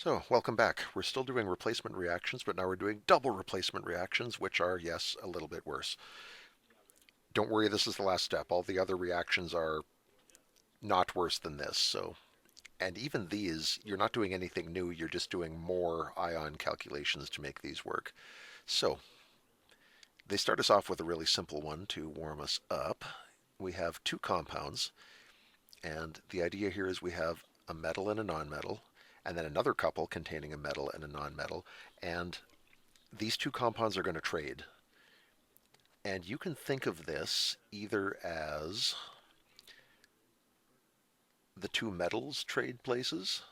So, welcome back. We're still doing replacement reactions, but now we're doing double replacement reactions, which are, yes, a little bit worse. Don't worry, this is the last step. All the other reactions are not worse than this. And even these, you're not doing anything new, you're just doing more ion calculations to make these work. So, they start us off with a really simple one to warm us up. We have two compounds, and the idea here is we have a metal and a nonmetal, and then another couple containing a metal and a nonmetal, and these two compounds are going to trade. And you can think of this either as the two metals trade places,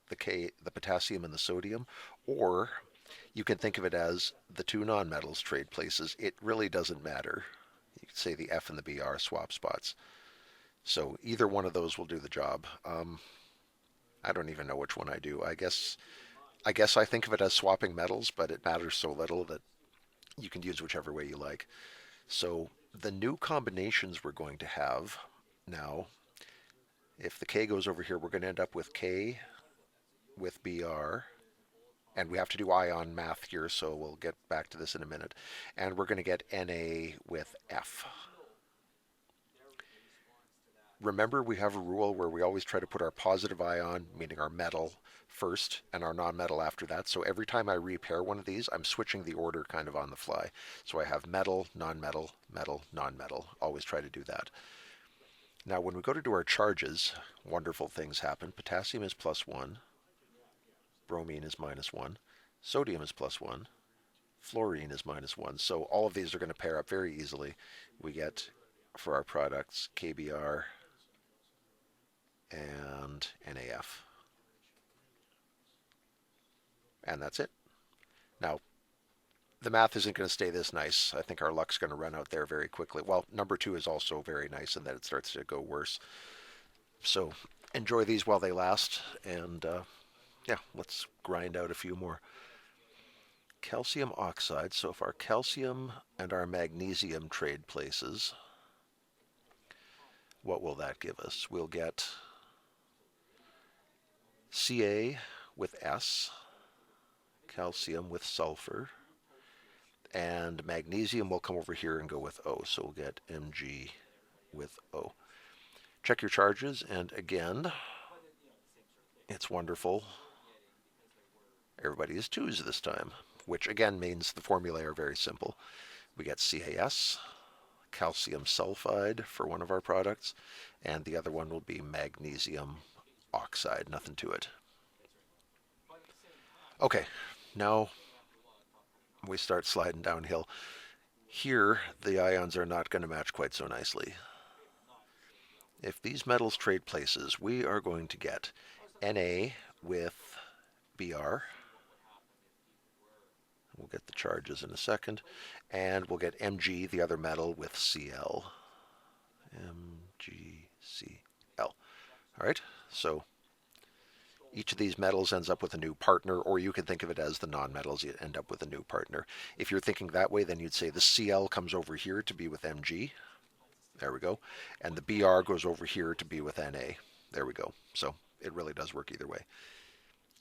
the potassium and the sodium, or you can think of it as the two nonmetals trade places. It really doesn't matter. You could say the F and the B are swap spots. So either one of those will do the job. I don't even know which one I do. I guess I think of it as swapping metals, but it matters so little that you can use whichever way you like. So the new combinations we're going to have now, if the K goes over here, we're going to end up with K with Br, and we have to do ion math here, so we'll get back to this in a minute. And we're going to get Na with F. Remember, we have a rule where we always try to put our positive ion, meaning our metal, first and our nonmetal after that. So every time I repair one of these, I'm switching the order kind of on the fly. So I have metal, nonmetal, metal, nonmetal. Always try to do that. Now, when we go to do our charges, wonderful things happen. Potassium is +1, bromine is -1, sodium is +1, fluorine is -1. So all of these are going to pair up very easily. We get, for our products, KBr and NAF. And that's it. Now, the math isn't going to stay this nice. I think our luck's going to run out there very quickly. Well, number two is also very nice in that it starts to go worse. So enjoy these while they last. And yeah, let's grind out a few more. Calcium oxide. So if our calcium and our magnesium trade places, what will that give us? We'll get Ca with S, calcium with sulfur, and magnesium will come over here and go with O. So we'll get Mg with O. Check your charges, and again, it's wonderful. Everybody is 2's this time, which again means the formulae are very simple. We get CaS, calcium sulfide for one of our products, and the other one will be magnesium oxide, nothing to it. Okay, now we start sliding downhill. Here, the ions are not going to match quite so nicely. If these metals trade places, we are going to get Na with Br. We'll get the charges in a second. And we'll get Mg, the other metal, with Cl. MgCl. All right, so each of these metals ends up with a new partner, or you can think of it as the nonmetals end up with a new partner. If you're thinking that way, then you'd say the Cl comes over here to be with Mg. There we go. And the Br goes over here to be with Na. There we go. So it really does work either way.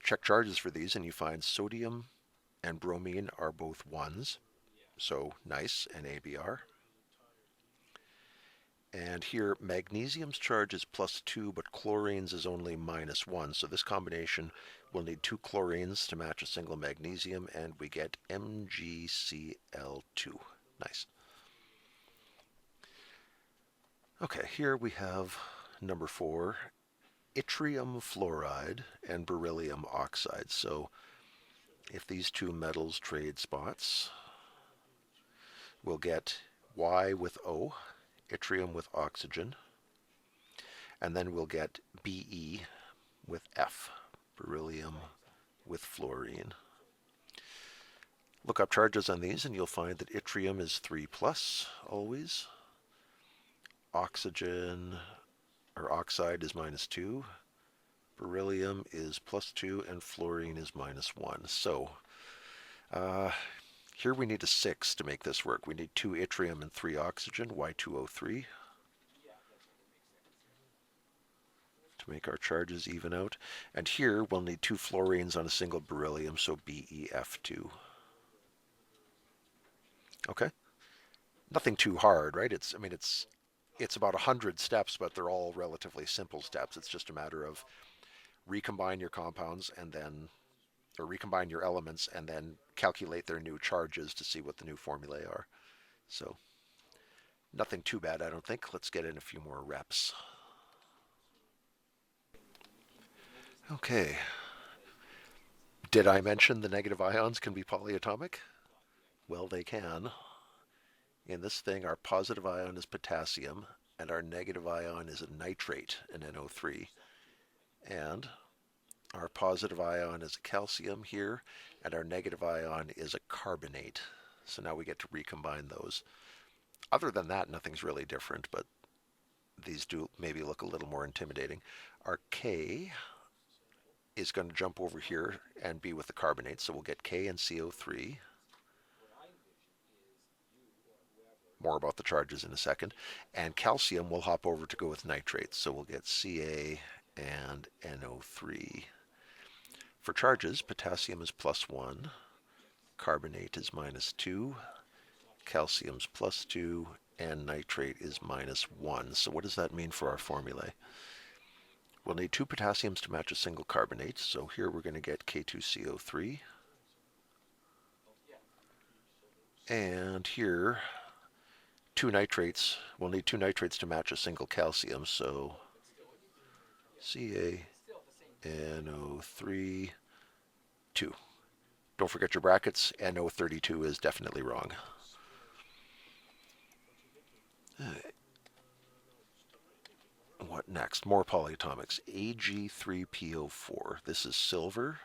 Check charges for these, and you find sodium and bromine are both 1's. So nice, NaBr. And here, magnesium's charge is +2, but chlorine's is only -1. So this combination will need two chlorines to match a single magnesium, and we get MgCl2. Nice. Okay, here we have number 4, yttrium fluoride and beryllium oxide. So if these two metals trade spots, we'll get Y with O, yttrium with oxygen, and then we'll get Be with F, beryllium with fluorine. Look up charges on these and you'll find that yttrium is 3 plus always. Oxygen or oxide is -2. Beryllium is +2 and fluorine is -1. So here we need a 6 to make this work. We need 2 yttrium and 3 oxygen, Y2O3. To to make our charges even out. And here we'll need 2 fluorines on a single beryllium, so BeF2. Okay? Nothing too hard, right? It's about 100 steps, but they're all relatively simple steps. It's just a matter of recombine your compounds and then, or recombine your elements and then calculate their new charges to see what the new formulae are. So nothing too bad, I don't think. Let's get in a few more reps. Okay. Did I mention the negative ions can be polyatomic? Well, they can. In this thing, our positive ion is potassium, and our negative ion is a nitrate, an NO3. And our positive ion is a calcium here, and our negative ion is a carbonate. So now we get to recombine those. Other than that, nothing's really different, but these do maybe look a little more intimidating. Our K is going to jump over here and be with the carbonate, so we'll get K and CO3. More about the charges in a second. And calcium will hop over to go with nitrates, so we'll get Ca and NO3. For charges, potassium is +1, carbonate is -2, calcium's +2, and nitrate is -1. So what does that mean for our formulae? We'll need 2 potassiums to match a single carbonate, so here we're going to get K2CO3. And here, 2 nitrates, we'll need 2 nitrates to match a single calcium, so CaNO3, 2. Don't forget your brackets, NO32 is definitely wrong. What next? More polyatomics. Ag3PO4. This is silver,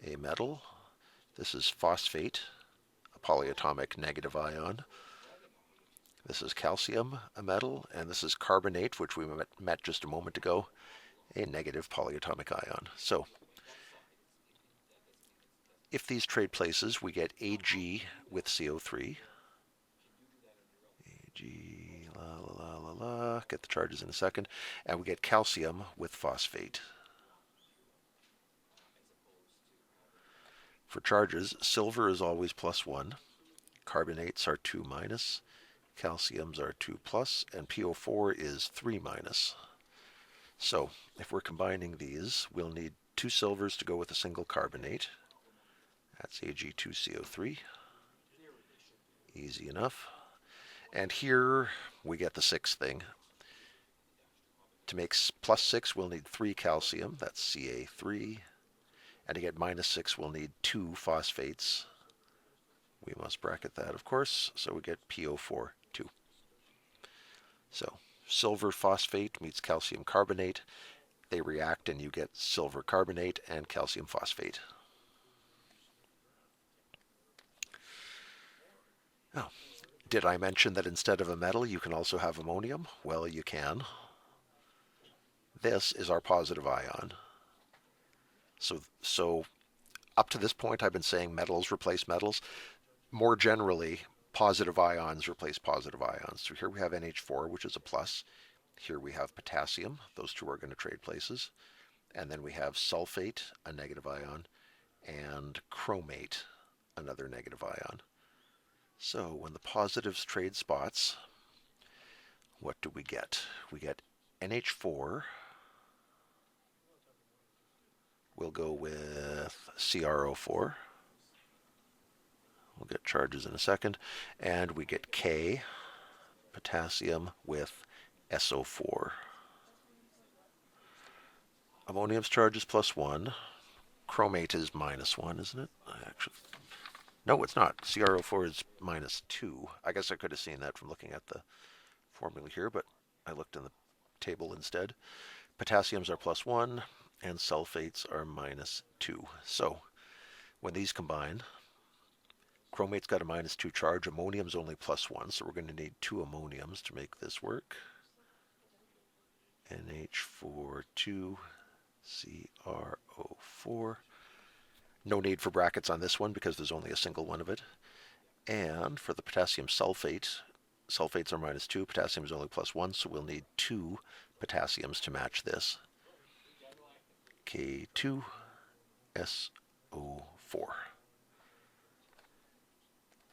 a metal. This is phosphate, a polyatomic negative ion. This is calcium, a metal, and this is carbonate, which we met just a moment ago, a negative polyatomic ion. So if these trade places, we get Ag with CO3. Ag, la la la la la, get the charges in a second, and we get calcium with phosphate. For charges, silver is always +1, carbonates are 2-, calciums are 2+, and PO4 is 3-. So if we're combining these, we'll need 2 silvers to go with a single carbonate. That's Ag2CO3. Easy enough. And here we get the 6th thing. To make +6, we'll need 3 calcium. That's Ca3. And to get -6, we'll need 2 phosphates. We must bracket that, of course, so we get PO4, 2. So silver phosphate meets calcium carbonate. They react and you get silver carbonate and calcium phosphate. Oh, did I mention that instead of a metal you can also have ammonium? Well, you can. This is our positive ion. So up to this point I've been saying metals replace metals. More generally, positive ions replace positive ions. So here we have NH4, which is a plus. Here we have potassium. Those two are going to trade places. And then we have sulfate, a negative ion, and chromate, another negative ion. So when the positives trade spots, what do we get? We get NH4. We'll go with CrO4. We'll get charges in a second. And we get K, potassium, with SO4. Ammonium's charge is +1. Chromate is -1, isn't it? No, it's not. CrO4 is -2. I guess I could have seen that from looking at the formula here, but I looked in the table instead. Potassiums are +1, and sulfates are -2. So when these combine, chromate's got a -2 charge. Ammonium's only +1, so we're going to need 2 ammoniums to make this work. NH4, 2, CrO4. No need for brackets on this one because there's only a single one of it. And for the potassium sulfate, sulfates are -2, potassium is only +1, so we'll need 2 potassiums to match this. K2SO4.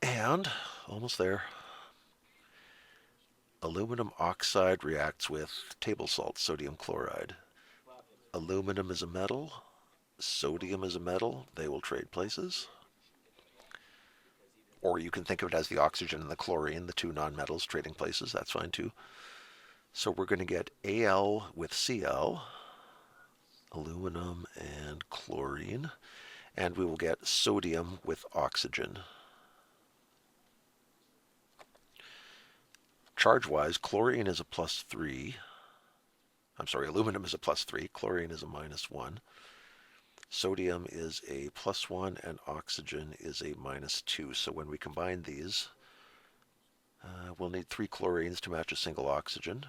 And, almost there, aluminum oxide reacts with table salt, sodium chloride. Aluminum is a metal, sodium is a metal, they will trade places. Or you can think of it as the oxygen and the chlorine, the two nonmetals trading places, that's fine too. So we're going to get Al with Cl, aluminum and chlorine, and we will get sodium with oxygen. Charge-wise, chlorine is a +3. I'm sorry, aluminum is a +3, chlorine is a -1. Sodium is a +1 and oxygen is a -2. So when we combine these, we'll need 3 chlorines to match a single oxygen,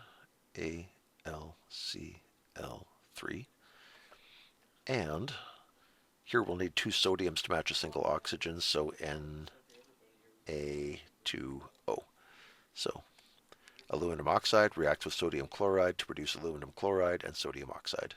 AlCl3. And here we'll need 2 sodiums to match a single oxygen, so Na2O. So aluminum oxide reacts with sodium chloride to produce aluminum chloride and sodium oxide.